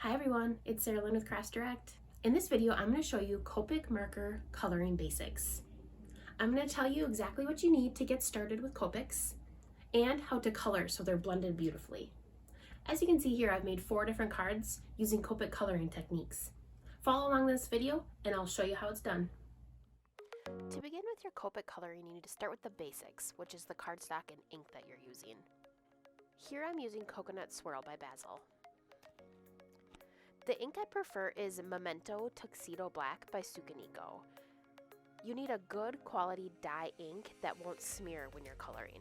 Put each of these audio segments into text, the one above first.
Hi everyone, it's Sarah Lynn with Crafts Direct. In this video, I'm going to show you Copic marker coloring basics. I'm going to tell you exactly what you need to get started with Copics and how to color so they're blended beautifully. As you can see here, I've made 4 different cards using Copic coloring techniques. Follow along this video and I'll show you how it's done. To begin with your Copic coloring, you need to start with the basics, which is the cardstock and ink that you're using. Here I'm using Coconut Swirl by Basil. The ink I prefer is Memento Tuxedo Black by Sukaniko. You need a good quality dye ink that won't smear when you're coloring.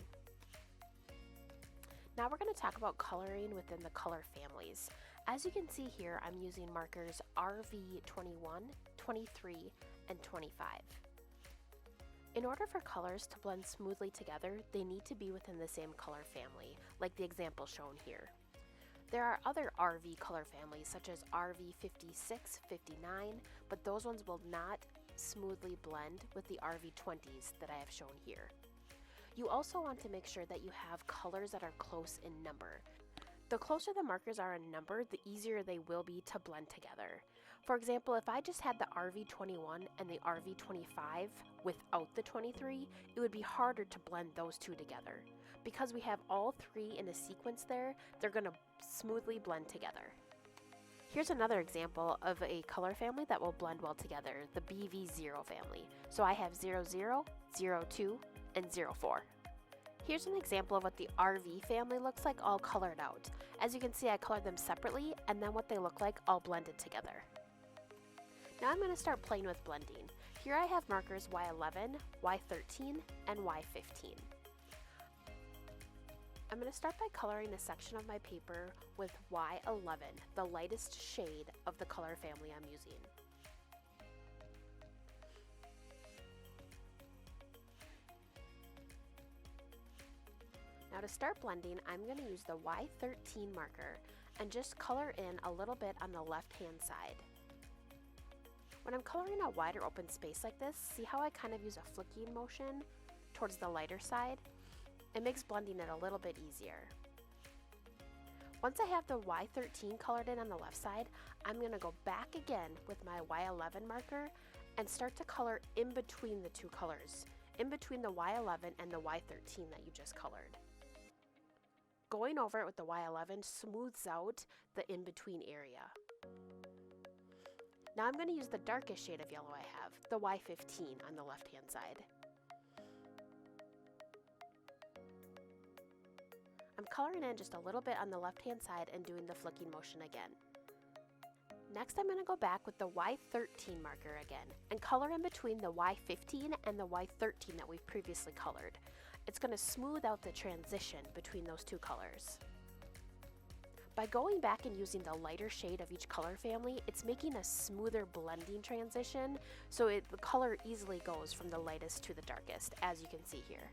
Now we're going to talk about coloring within the color families. As you can see here, I'm using markers RV21, 23, and 25. In order for colors to blend smoothly together, they need to be within the same color family, like the example shown here. There are other RV color families such as RV56, 59, but those ones will not smoothly blend with the RV20s that I have shown here. You also want to make sure that you have colors that are close in number. The closer the markers are in number, the easier they will be to blend together. For example, if I just had the RV21 and the RV25 without the 23, it would be harder to blend those two together. Because we have all 3 in a sequence there, they're going to smoothly blend together. Here's another example of a color family that will blend well together, the BV0 family. So I have 00, 02, and 04. Here's an example of what the RV family looks like all colored out. As you can see, I colored them separately, and then what they look like all blended together. Now I'm going to start playing with blending. Here I have markers Y11, Y13, and Y15. I'm going to start by coloring a section of my paper with Y11, the lightest shade of the color family I'm using. Now to start blending, I'm going to use the Y13 marker and just color in a little bit on the left-hand side. When I'm coloring a wider open space like this, see how I kind of use a flicking motion towards the lighter side? It makes blending it a little bit easier. Once I have the Y13 colored in on the left side, I'm going to go back again with my Y11 marker and start to color in between the two colors, in between the Y11 and the Y13 that you just colored. Going over it with the Y11 smooths out the in-between area. Now I'm going to use the darkest shade of yellow I have, the Y15 on the left-hand side. I'm coloring in just a little bit on the left-hand side and doing the flicking motion again. Next I'm going to go back with the Y13 marker again and color in between the Y15 and the Y13 that we've previously colored. It's going to smooth out the transition between those two colors. By going back and using the lighter shade of each color family, it's making a smoother blending transition, so the color easily goes from the lightest to the darkest, as you can see here.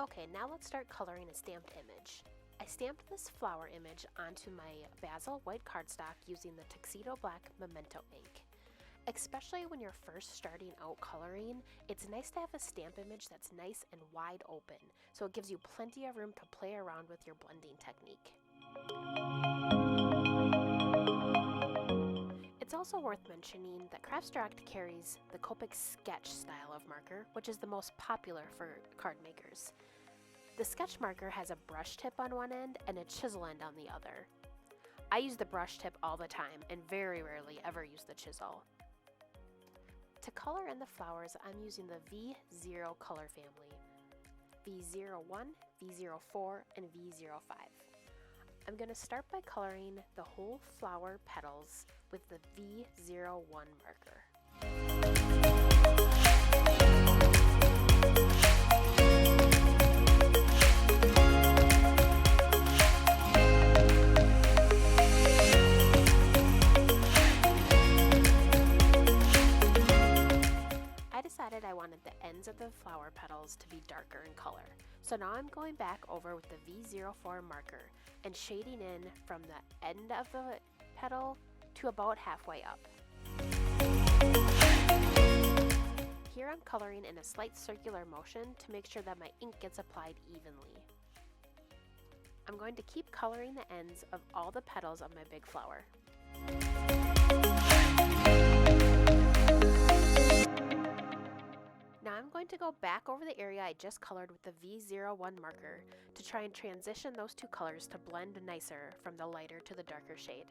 Okay, now let's start coloring a stamped image. I stamped this flower image onto my Basil white cardstock using the Tuxedo Black Memento ink. Especially when you're first starting out coloring, it's nice to have a stamp image that's nice and wide open, so it gives you plenty of room to play around with your blending technique. It's also worth mentioning that Crafts Direct carries the Copic sketch style of marker, which is the most popular for card makers. The sketch marker has a brush tip on one end and a chisel end on the other. I use the brush tip all the time and very rarely ever use the chisel. To color in the flowers, I'm using the V0 color family, V01, V04, and V05. I'm going to start by coloring the whole flower petals with the V01 marker. I decided I wanted the ends of the flower petals to be darker in color, so now I'm going back over with the V04 marker and shading in from the end of the petal to about halfway up. Here I'm coloring in a slight circular motion to make sure that my ink gets applied evenly. I'm going to keep coloring the ends of all the petals of my big flower. Now I'm going to go back over the area I just colored with the V01 marker to try and transition those two colors to blend nicer from the lighter to the darker shade.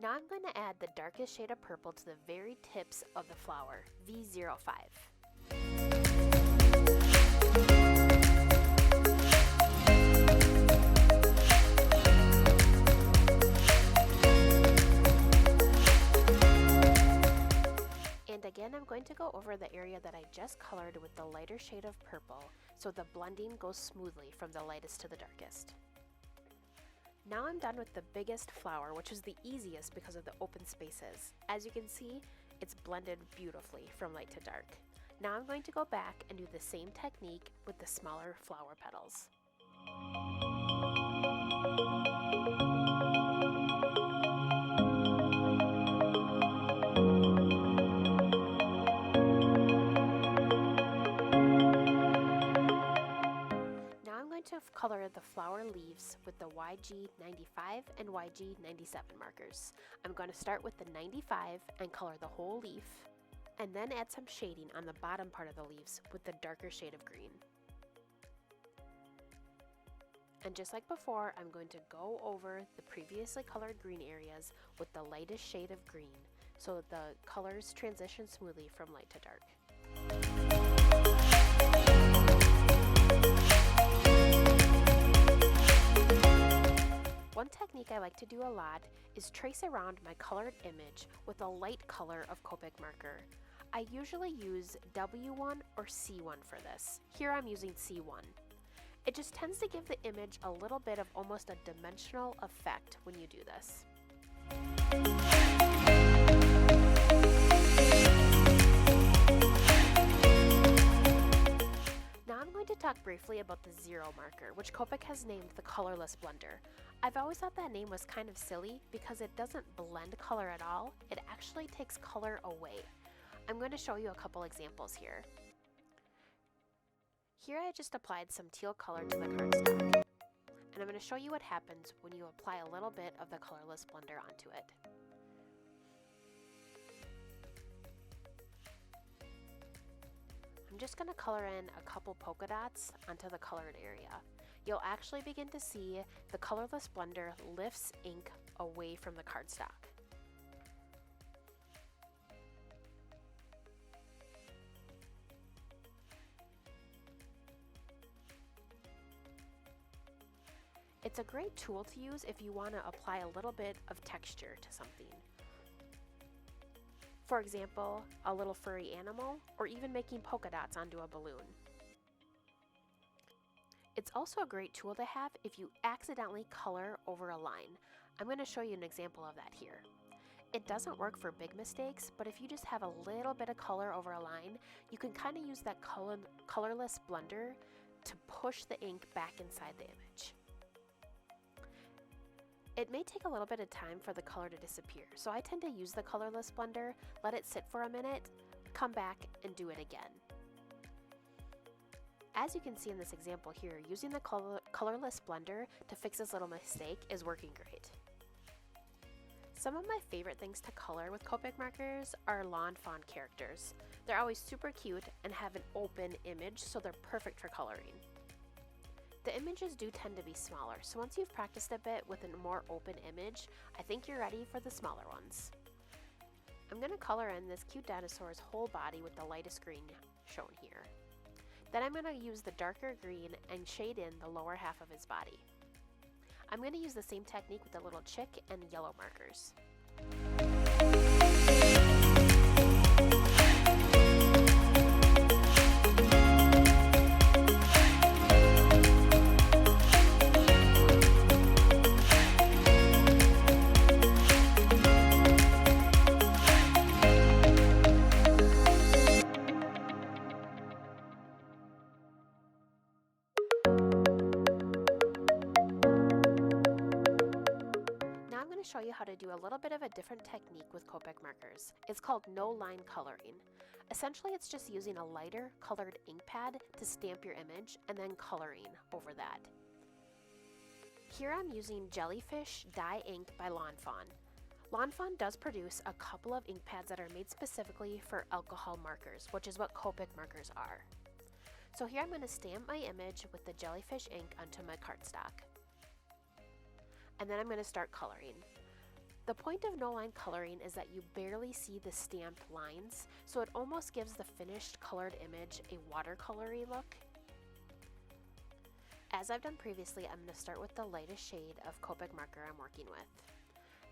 Now I'm going to add the darkest shade of purple to the very tips of the flower, V05. And again, I'm going to go over the area that I just colored with the lighter shade of purple so the blending goes smoothly from the lightest to the darkest. Now I'm done with the biggest flower, which is the easiest because of the open spaces. As you can see, it's blended beautifully from light to dark. Now I'm going to go back and do the same technique with the smaller flower petals. To color the flower leaves with the YG95 and YG97 markers. I'm going to start with the 95 and color the whole leaf, and then add some shading on the bottom part of the leaves with the darker shade of green. And just like before, I'm going to go over the previously colored green areas with the lightest shade of green so that the colors transition smoothly from light to dark. One technique I like to do a lot is trace around my colored image with a light color of Copic marker. I usually use W1 or C1 for this. Here I'm using C1. It just tends to give the image a little bit of almost a dimensional effect when you do this. Now I'm going to talk briefly about the 0 marker, which Copic has named the Colorless Blender. I've always thought that name was kind of silly because it doesn't blend color at all, it actually takes color away. I'm going to show you a couple examples here. Here I just applied some teal color to the cardstock, and I'm going to show you what happens when you apply a little bit of the Colorless Blender onto it. I'm just going to color in a couple polka dots onto the colored area. You'll actually begin to see the Colorless Blender lifts ink away from the cardstock. It's a great tool to use if you want to apply a little bit of texture to something. For example, a little furry animal, or even making polka dots onto a balloon. It's also a great tool to have if you accidentally color over a line. I'm going to show you an example of that here. It doesn't work for big mistakes, but if you just have a little bit of color over a line, you can kind of use that colorless blender to push the ink back inside the image. It may take a little bit of time for the color to disappear, so I tend to use the colorless blender, let it sit for a minute, come back and do it again. As you can see in this example here, using the colorless blender to fix this little mistake is working great. Some of my favorite things to color with Copic markers are lawn fawn characters. They're always super cute and have an open image, so they're perfect for coloring. The images do tend to be smaller, so once you've practiced a bit with a more open image, I think you're ready for the smaller ones. I'm going to color in this cute dinosaur's whole body with the lightest green shown here. Then I'm going to use the darker green and shade in the lower half of his body. I'm going to use the same technique with the little chick and yellow markers. show you how to do a little bit of a different technique with Copic markers. It's called no line coloring. Essentially, it's just using a lighter colored ink pad to stamp your image and then coloring over that. Here I'm using Jellyfish Dye Ink by Fawn. Fawn does produce a couple of ink pads that are made specifically for alcohol markers, which is what Copic markers are. So here I'm going to stamp my image with the Jellyfish ink onto my cardstock. And then I'm going to start coloring. The point of no line coloring is that you barely see the stamped lines, so it almost gives the finished colored image a watercolory look. As I've done previously, I'm going to start with the lightest shade of Copic marker I'm working with.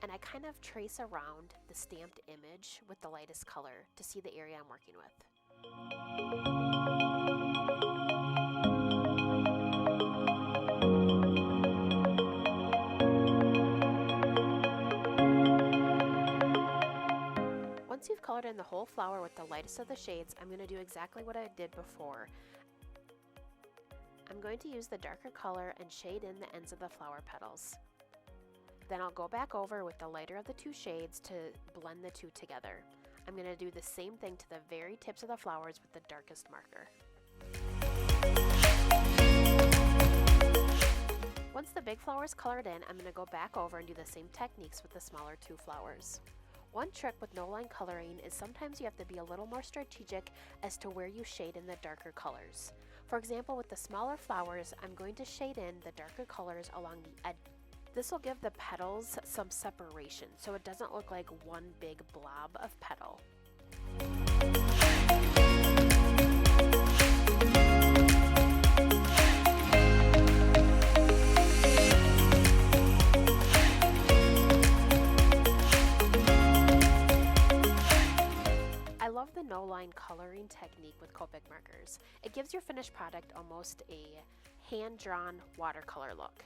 And I kind of trace around the stamped image with the lightest color to see the area I'm working with. Once you've colored in the whole flower with the lightest of the shades, I'm going to do exactly what I did before. I'm going to use the darker color and shade in the ends of the flower petals. Then I'll go back over with the lighter of the two shades to blend the two together. I'm going to do the same thing to the very tips of the flowers with the darkest marker. Once the big flower is colored in, I'm going to go back over and do the same techniques with the smaller two flowers. One trick with no line coloring is sometimes you have to be a little more strategic as to where you shade in the darker colors. For example, with the smaller flowers, I'm going to shade in the darker colors along the edge. This will give the petals some separation so it doesn't look like one big blob of petal. I love the no-line coloring technique with Copic markers. It gives your finished product almost a hand-drawn watercolor look.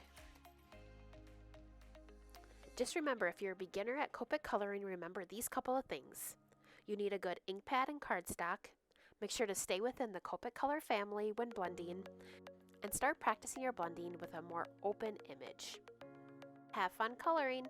Just remember, if you're a beginner at Copic coloring, remember these couple of things. You need a good ink pad and cardstock. Make sure to stay within the Copic color family when blending, and start practicing your blending with a more open image. Have fun coloring!